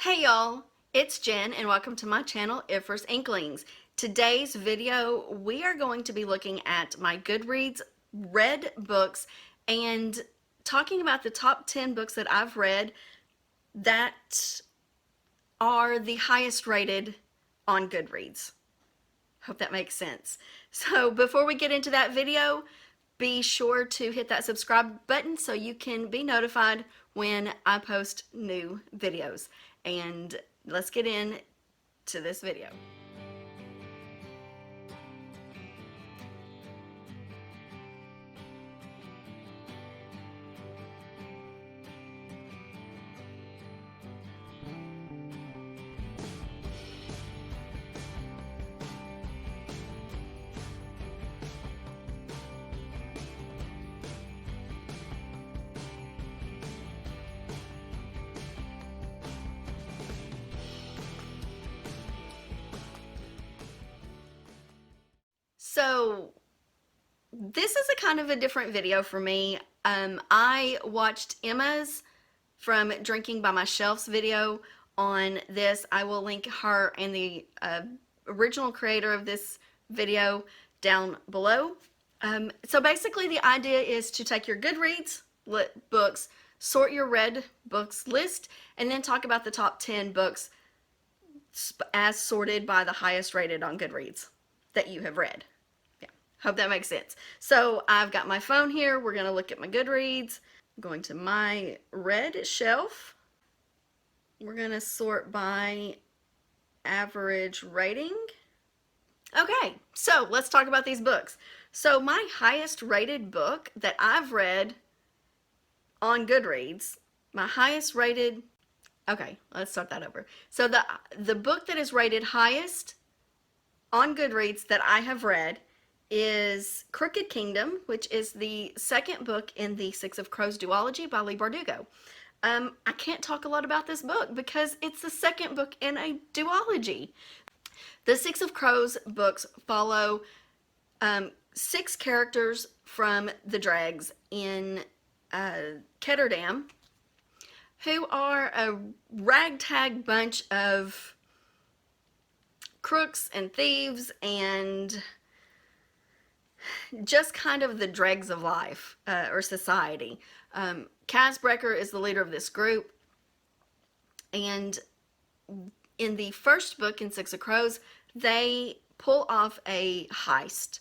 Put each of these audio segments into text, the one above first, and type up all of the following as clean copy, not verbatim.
Hey y'all, it's Jen and welcome to my channel, Ifra's Inklings. Today's video, we are going to be looking at my Goodreads read books and talking about the top 10 books that I've read that are the highest rated on Goodreads. Hope that makes sense. So before we get into that video, be sure to hit that subscribe button so you can be notified when I post new videos. And let's get into this video. So this is a kind of a different video for me. I watched Emma's from Drinking by My Shelf's video on this. I will link her and the original creator of this video down below. So basically the idea is to take your Goodreads books, sort your read books list, and then talk about the top 10 books as sorted by the highest rated on Goodreads that you have read. Yeah, hope that makes sense. So I've got my phone here. We're going to look at my Goodreads. I'm going to my read shelf. We're going to sort by average rating. Okay, so let's talk about these books. So my highest rated book that I've read on Goodreads, my highest rated, okay, let's start that over. So the book that is rated highest on Goodreads that I have read is Crooked Kingdom, which is the second book in the Six of Crows duology by Leigh Bardugo. I can't talk a lot about this book because it's the second book in a duology. The Six of Crows books follow 6 characters from the Dregs in Ketterdam who are a ragtag bunch of crooks and thieves and just kind of the dregs of life or society. Casbreaker is the leader of this group, and in the first book in Six of Crows, they pull off a heist.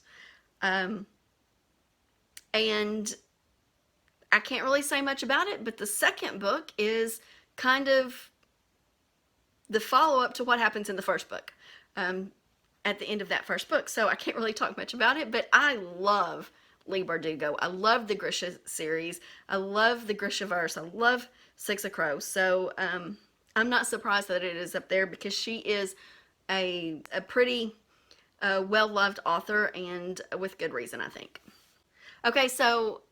And I can't really say much about it, but the second book is kind of the follow-up to what happens in the first book at the end of that first book. So I can't really talk much about it, but I love Leigh Bardugo. I love the Grisha series. I love the Grishaverse. I love Six of Crows. So I'm not surprised that it is up there because she is a pretty well-loved author, and with good reason, I think. Okay, so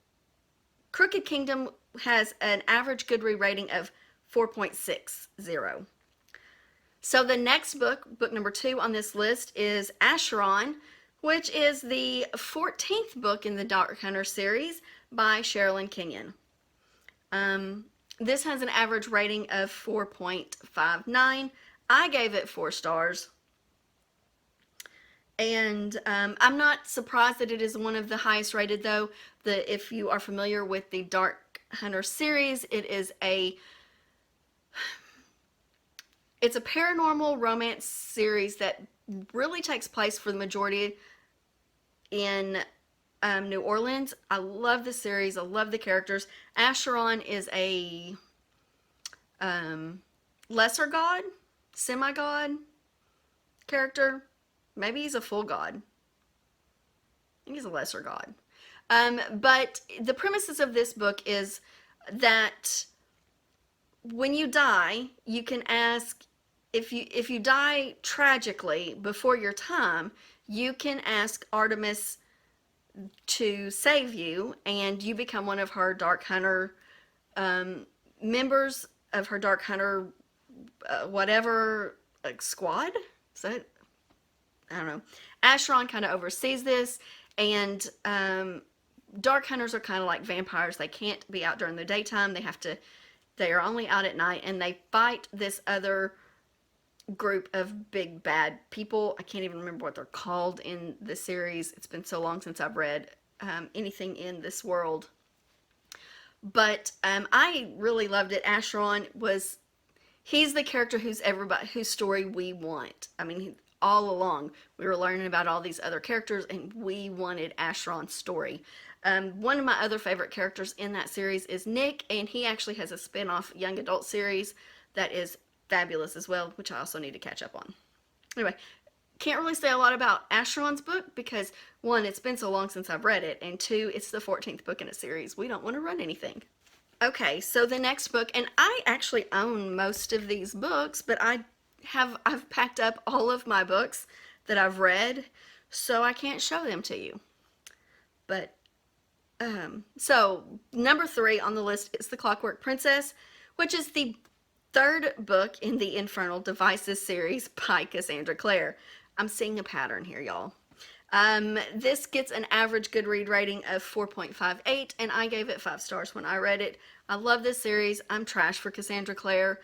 Crooked Kingdom has an average Goodreads rating of 4.60. So the next book, book number 2 on this list, is Acheron, which is the 14th book in the Dark Hunter series by Sherilyn Kenyon. This has an average rating of 4.59. I gave it 4 stars. And I'm not surprised that it is one of the highest rated, though. If you are familiar with the Dark Hunter series, it's a paranormal romance series that really takes place for the majority in New Orleans. I love the series. I love the characters. Acheron is a lesser god, semi-god character. Maybe he's a full god. I think he's a lesser god. But the premises of this book is that when you die, you can ask, if you die tragically before your time, you can ask Artemis to save you, and you become one of her Dark Hunter members of her Dark Hunter whatever squad. Is that? I don't know. Acheron kind of oversees this, and Dark Hunters are kind of like vampires. They can't be out during the daytime. They have to They are only out at night, and they fight this other group of big bad people. I can't even remember what they're called in the series. It's been so long since I've read anything in this world. But I really loved it. Acheron was, he's the character whose story we want. I mean, all along we were learning about all these other characters, and we wanted Acheron's story. One of my other favorite characters in that series is Nick, and he actually has a spin-off young adult series that is fabulous as well, which I also need to catch up on. Anyway, can't really say a lot about Acheron's book because, one, it's been so long since I've read it, and two, it's the 14th book in a series. We don't want to run anything. Okay, so the next book, and I actually own most of these books, but I've packed up all of my books that I've read, so I can't show them to you. But so number 3 on the list is The Clockwork Princess, which is the third book in the Infernal Devices series by Cassandra Clare. I'm seeing a pattern here, y'all. This gets an average Goodread rating of 4.58, and I gave it 5 stars when I read it. I love this series. I'm trash for Cassandra Clare.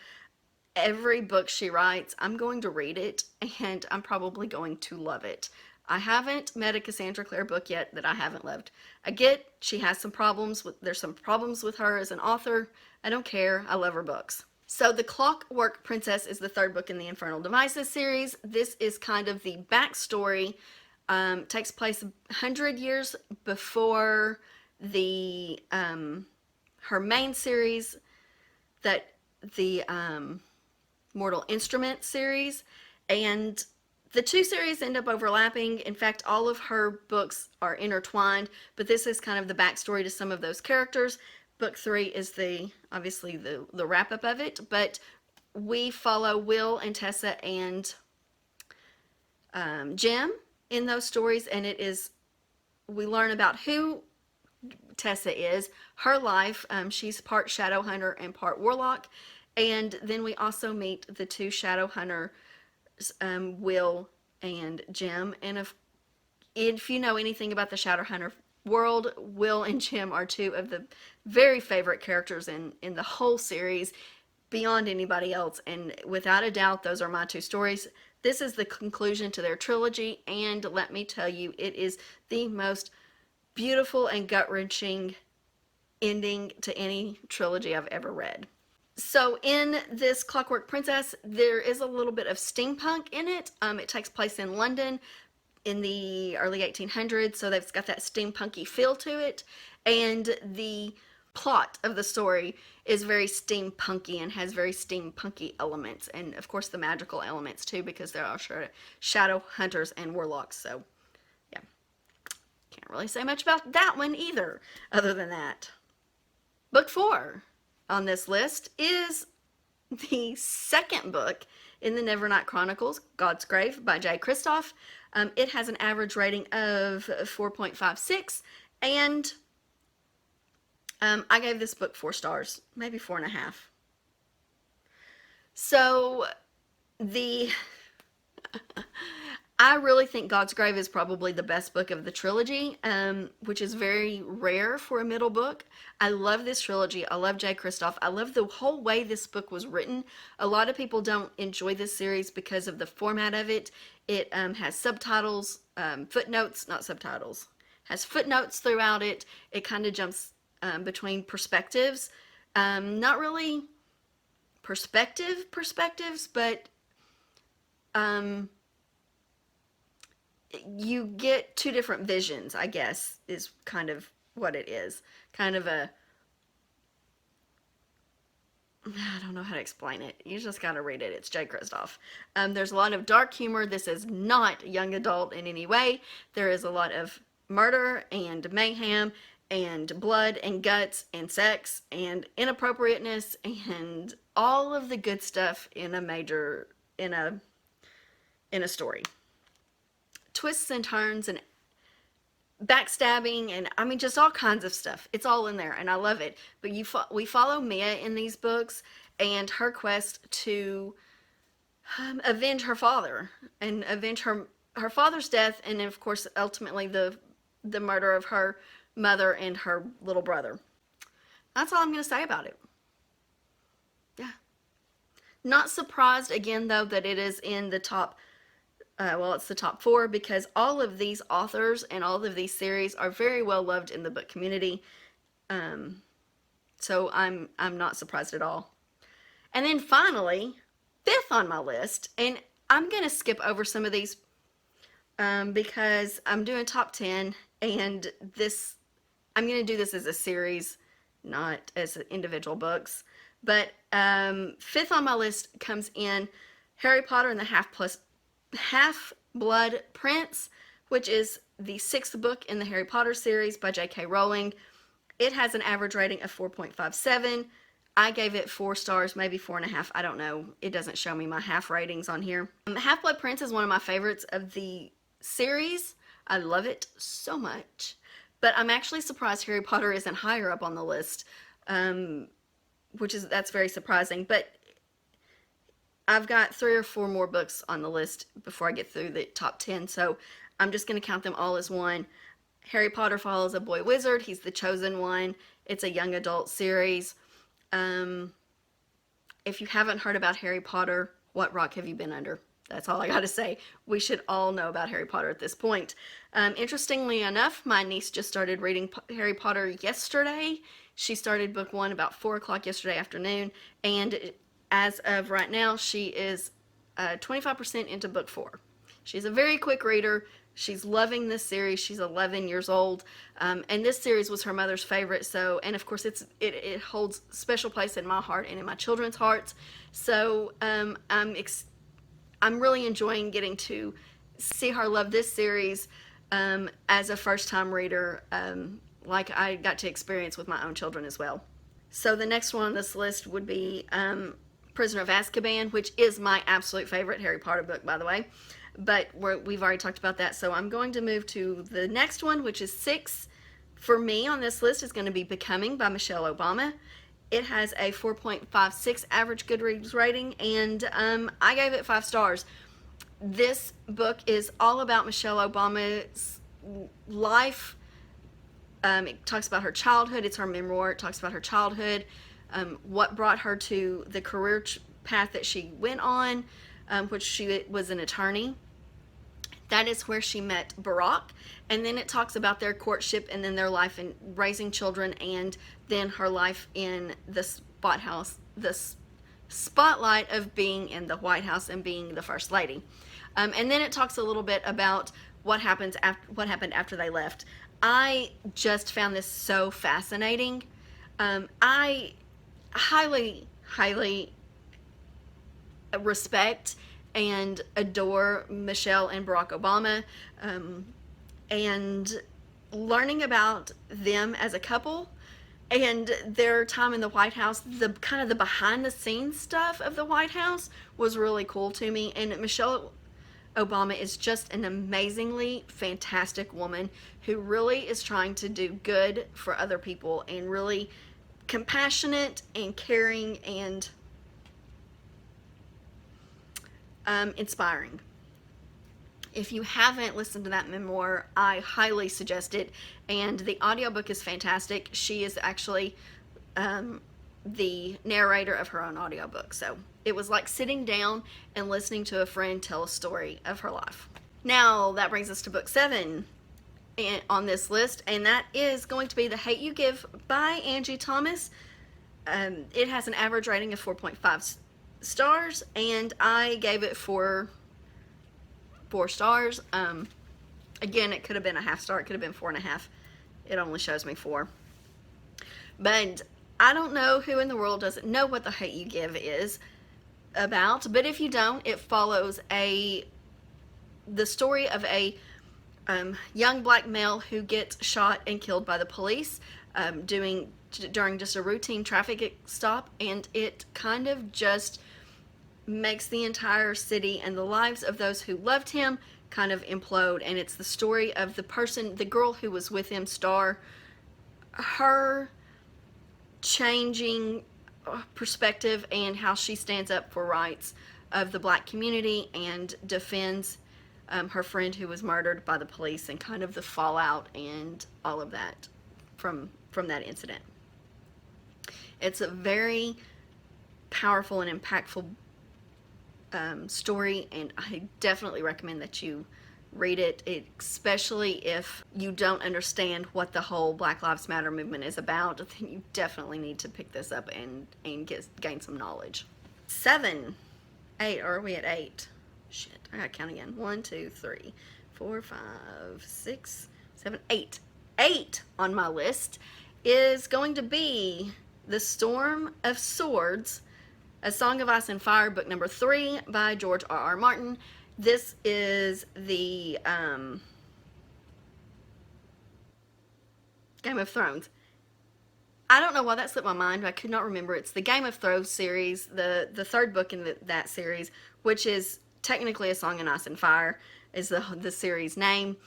Every book she writes, I'm going to read it, and I'm probably going to love it. I haven't met a Cassandra Clare book yet that I haven't loved. I get she has some problems there's some problems with her as an author. I don't care. I love her books. So The Clockwork Princess is the third book in the Infernal Devices series. This is kind of the backstory. Takes place 100 years before the her main series, that the Mortal Instrument series, and the two series end up overlapping. In fact, all of her books are intertwined, but this is kind of the backstory to some of those characters. Book 3 is obviously the wrap-up of it, but we follow Will and Tessa and Jim in those stories, and we learn about who Tessa is, her life. She's part Shadowhunter and part Warlock, and then we also meet the two Shadowhunters, Will and Jim. And if you know anything about the Shadowhunter world, Will and Jim are two of the very favorite characters in the whole series, beyond anybody else, and without a doubt those are my two stories. This is the conclusion to their trilogy, and let me tell you, it is the most beautiful and gut-wrenching ending to any trilogy I've ever read. So in this Clockwork Princess, there is a little bit of steampunk in it. It takes place in London in the early 1800s, so they've got that steampunky feel to it, and the plot of the story is very steampunky and has very steampunky elements, and of course the magical elements too, because there are shadow hunters and warlocks. So yeah, can't really say much about that one either, other than that. Book 4 on this list is the second book in the Nevernight Chronicles, God's Grave by J. Kristoff. It has an average rating of 4.56, and I gave this book 4 stars, maybe 4.5. So I really think God's Grave is probably the best book of the trilogy, which is very rare for a middle book. I love this trilogy. I love J. Kristoff. I love the whole way this book was written. A lot of people don't enjoy this series because of the format of it. It has subtitles, footnotes, not subtitles. Has footnotes throughout it. It kind of jumps between perspectives. Not really perspectives, but you get two different visions, I guess, is kind of what it is. Kind of I don't know how to explain it. You just gotta read it. It's J. Kristoff. There's a lot of dark humor. This is not young adult in any way. There is a lot of murder and mayhem and blood and guts and sex and inappropriateness and all of the good stuff in a story. Twists and turns and backstabbing and I mean just all kinds of stuff. It's all in there and I love it. But we follow Mia in these books and her quest to avenge her father and avenge her father's death, and of course ultimately the murder of her mother and her little brother. That's all I'm going to say about it. Not surprised again though that it is in the top, well, it's the top 4, because all of these authors and all of these series are very well loved in the book community. So I'm not surprised at all. And then finally, 5th on my list, and I'm gonna skip over some of these because I'm doing top 10, and this, I'm gonna do this as a series, not as individual books. But 5th on my list comes in Harry Potter and the Half-Blood Prince, which is the 6th book in the Harry Potter series by J.K. Rowling. It has an average rating of 4.57. I gave it 4 stars, maybe 4.5. I don't know. It doesn't show me my half ratings on here. Half-Blood Prince is one of my favorites of the series. I love it so much. But I'm actually surprised Harry Potter isn't higher up on the list, that's very surprising. But I've got 3 or 4 more books on the list before I get through the top 10, so I'm just going to count them all as one. Harry Potter follows a boy wizard. He's the chosen one. It's a young adult series. If you haven't heard about Harry Potter, what rock have you been under? That's all I gotta say. We should all know about Harry Potter at this point. Interestingly enough, my niece just started reading Harry Potter yesterday. She started book 1 about 4 o'clock yesterday afternoon, and as of right now, she is 25% into book 4. She's a very quick reader. She's loving this series. She's 11 years old, and this series was her mother's favorite. So, and of course, it holds a special place in my heart and in my children's hearts. So, I'm really enjoying getting to see her love this series as a first-time reader, like I got to experience with my own children as well. So the next one on this list would be Prisoner of Azkaban, which is my absolute favorite Harry Potter book, by the way. But we've already talked about that, so I'm going to move to the next one, which is 6 for me on this list, is going to be Becoming by Michelle Obama. It has a 4.56 average Goodreads rating, and I gave it 5 stars. This book is all about Michelle Obama's life. It talks about her childhood. It's her memoir. It talks about her childhood, what brought her to the career path that she went on, which she was an attorney. That is where she met Barack, and then it talks about their courtship and then their life in raising children, and then her life in the spotlight of being in the White House and being the First Lady. And then it talks a little bit about what happened after they left. I just found this so fascinating. I highly respect and adore Michelle and Barack Obama, and learning about them as a couple and their time in the White House, the kind of the behind the scenes stuff of the White House was really cool to me. And Michelle Obama is just an amazingly fantastic woman who really is trying to do good for other people, and really compassionate and caring and inspiring. If you haven't listened to that memoir, I highly suggest it, and the audiobook is fantastic. She is actually the narrator of her own audiobook, so it was like sitting down and listening to a friend tell a story of her life. Now that brings us to book 7 on this list, and that is going to be The Hate You Give by Angie Thomas. It has an average rating of 4.5 stars, and I gave it 4 stars. Again, it could have been a half star. It could have been 4.5. It only shows me 4. But I don't know who in the world doesn't know what The Hate You Give is about, but if you don't, it follows the story of a young black male who gets shot and killed by the police during just a routine traffic stop, and it kind of just makes the entire city and the lives of those who loved him kind of implode. And it's the story of the girl who was with him, Star, her changing perspective and how she stands up for rights of the black community and defends her friend who was murdered by the police, and kind of the fallout and all of that from that incident. It's a very powerful and impactful story, and I definitely recommend that you read it, especially if you don't understand what the whole Black Lives Matter movement is about. Then you definitely need to pick this up and gain some knowledge. 7, 8, or are we at 8? Shit, I gotta count again. 1, 2, 3, 4, 5, 6, 7, 8. 8 on my list is going to be The Storm of Swords, A Song of Ice and Fire, book number 3 by George R.R. Martin. This is the Game of Thrones. I don't know why that slipped my mind. I could not remember. It's the Game of Thrones series, the third book in that series, which is technically A Song of Ice and Fire, is the series name.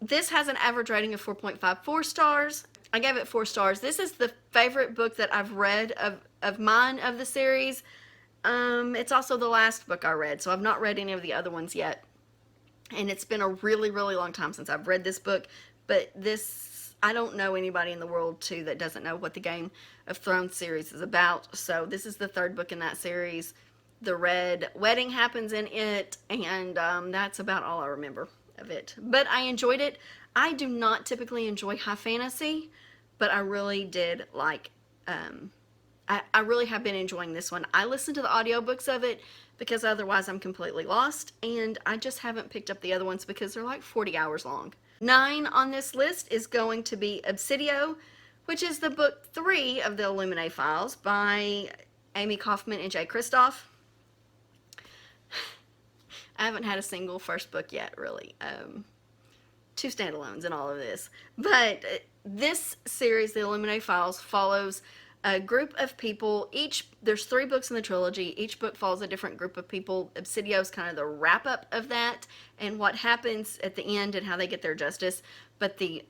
This has an average rating of 4.54 stars. I gave it 4 stars. This is the favorite book that I've read of mine of the series. It's also the last book I read, so I've not read any of the other ones yet. And it's been a really, really long time since I've read this book, but I don't know anybody in the world, too, that doesn't know what the Game of Thrones series is about. So this is the third book in that series. The Red Wedding happens in it, and that's about all I remember of it. But I enjoyed it. I do not typically enjoy high fantasy, but I really did like, I really have been enjoying this one. I listened to the audiobooks of it because otherwise I'm completely lost, and I just haven't picked up the other ones because they're like 40 hours long. 9 on this list is going to be Obsidio, which is the book 3 of the Illuminate files by Amie, Kaufman, and Kristoff. I haven't had a single first book yet, really. 2 standalones in all of this. But this series, the Illuminate Files, follows a group of people. There's 3 books in the trilogy. Each book follows a different group of people. Obsidio is kind of the wrap-up of that and what happens at the end and how they get their justice. But the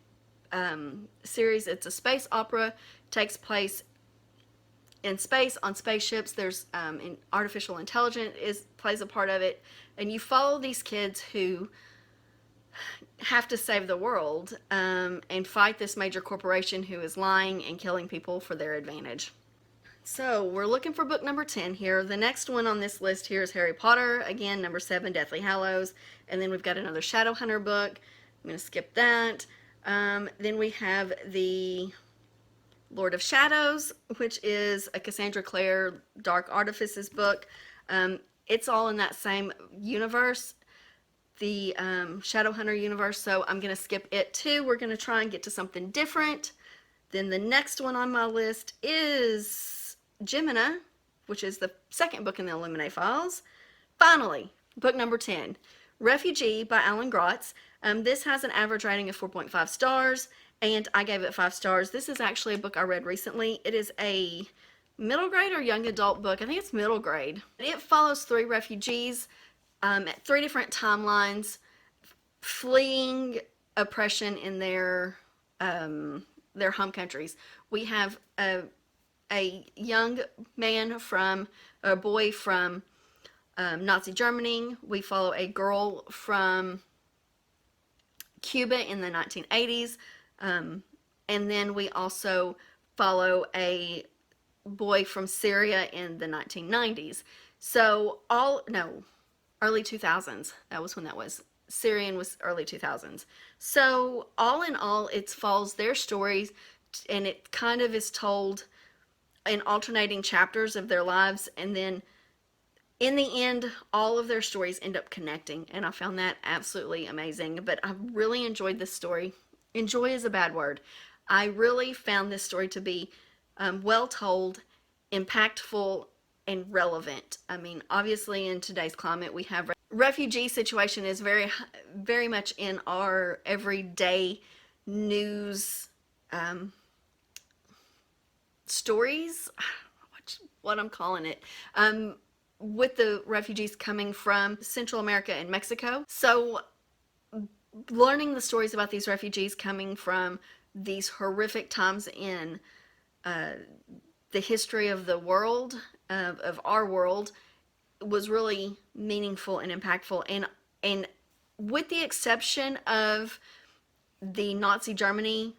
series, it's a space opera, takes place in space, on spaceships. There's artificial intelligence plays a part of it. And you follow these kids who have to save the world and fight this major corporation who is lying and killing people for their advantage. So we're looking for book number 10 here. The next one on this list here is Harry Potter. Again, number 7, Deathly Hallows. And then we've got another Shadowhunter book. I'm going to skip that. Then we have the Lord of Shadows, which is a Cassandra Clare Dark Artifices book. It's all in that same universe, the Shadowhunter universe, so I'm going to skip it too. We're going to try and get to something different. Then the next one on my list is Gemina, which is the second book in the Illuminate files. Finally, book number 10, Refugee by Alan Gratz. This has an average rating of 4.5 stars, and I gave it 5 stars. This is actually a book I read recently. It is a middle grade or young adult book. I think it's middle grade. It follows 3 refugees at 3 different timelines fleeing oppression in their home countries. We have a young man a boy from Nazi Germany. We follow a girl from Cuba in the 1980s. And then we also follow a boy from Syria in the 1990s. So early 2000s. That was when that was. Syrian was early 2000s. So all in all, it follows their stories, and it kind of is told in alternating chapters of their lives, and then in the end, all of their stories end up connecting, and I found that absolutely amazing. But I really enjoyed this story. Enjoy is a bad word. I really found this story to be well told, impactful, and relevant. I mean, obviously in today's climate, we have refugee situation is very, very much in our everyday news stories, what I'm calling it, with the refugees coming from Central America and Mexico. So learning the stories about these refugees coming from these horrific times in the history of the world, of our world, was really meaningful and impactful. And with the exception of the Nazi Germany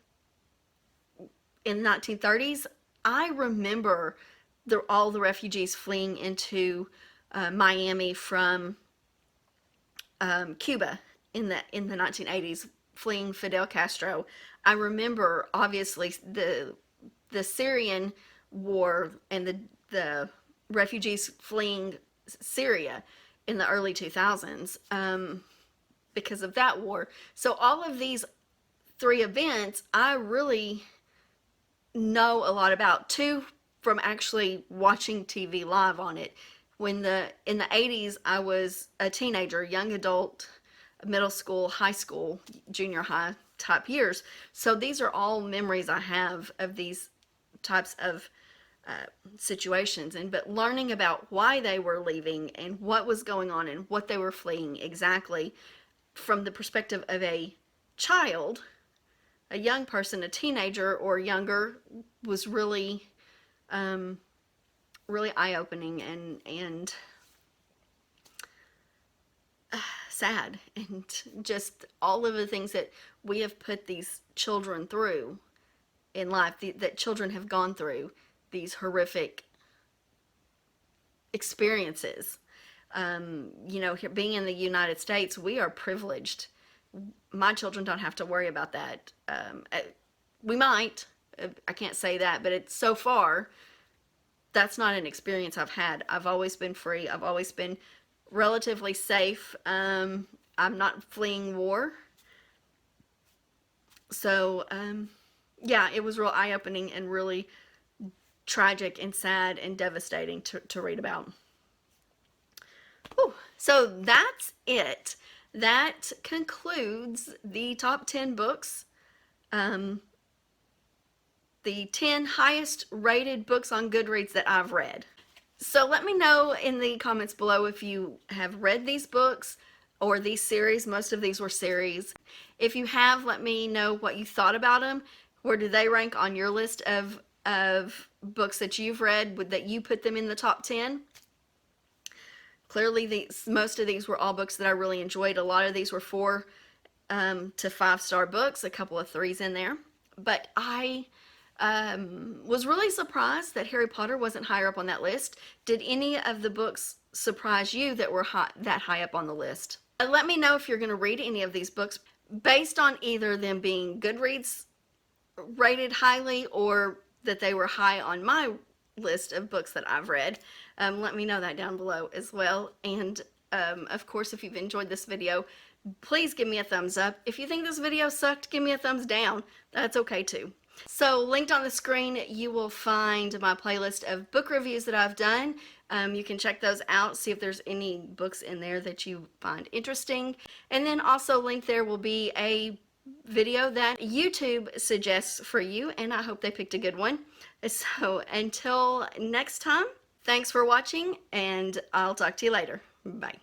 in the 1930s, I remember all the refugees fleeing into Miami from Cuba in the 1980s, fleeing Fidel Castro. I remember obviously the Syrian war and the refugees fleeing Syria in the early 2000s because of that war. So all of these three events I really know a lot about, too, from actually watching TV live on it. In the 80s, I was a teenager, young adult, middle school, high school, junior high type years. So these are all memories I have of these types of situations. But learning about why they were leaving and what was going on and what they were fleeing exactly from the perspective of a child, a young person, a teenager or younger, was really really eye-opening and sad, and just all of the things that we have put these children through in life, that children have gone through, these horrific experiences. You know, being in the United States, we are privileged. My children don't have to worry about that. We might, I can't say that, but it's so far, that's not an experience I've had. I've always been free. I've always been relatively safe. I'm not fleeing war. So, yeah, it was real eye-opening and really tragic and sad and devastating to read about. Whew. So that's it. That concludes the top 10 books. The 10 highest rated books on Goodreads that I've read. So let me know in the comments below if you have read these books or these series. Most of these were series. If you have, let me know what you thought about them. Where do they rank on your list of books that you've read? That you put them in the top 10? Clearly, most of these were all books that I really enjoyed. A lot of these were 4 to 5-star books, a couple of 3s in there. But I was really surprised that Harry Potter wasn't higher up on that list. Did any of the books surprise you that were that high up on the list? Let me know if you're going to read any of these books based on either them being Goodreads rated highly or that they were high on my list of books that I've read. Let me know that down below as well. And of course, if you've enjoyed this video, please give me a thumbs up. If you think this video sucked, give me a thumbs down. That's okay too. So linked on the screen, you will find my playlist of book reviews that I've done. You can check those out, see if there's any books in there that you find interesting. And then also linked there will be a video that YouTube suggests for you, and I hope they picked a good one. So until next time, thanks for watching, and I'll talk to you later. Bye.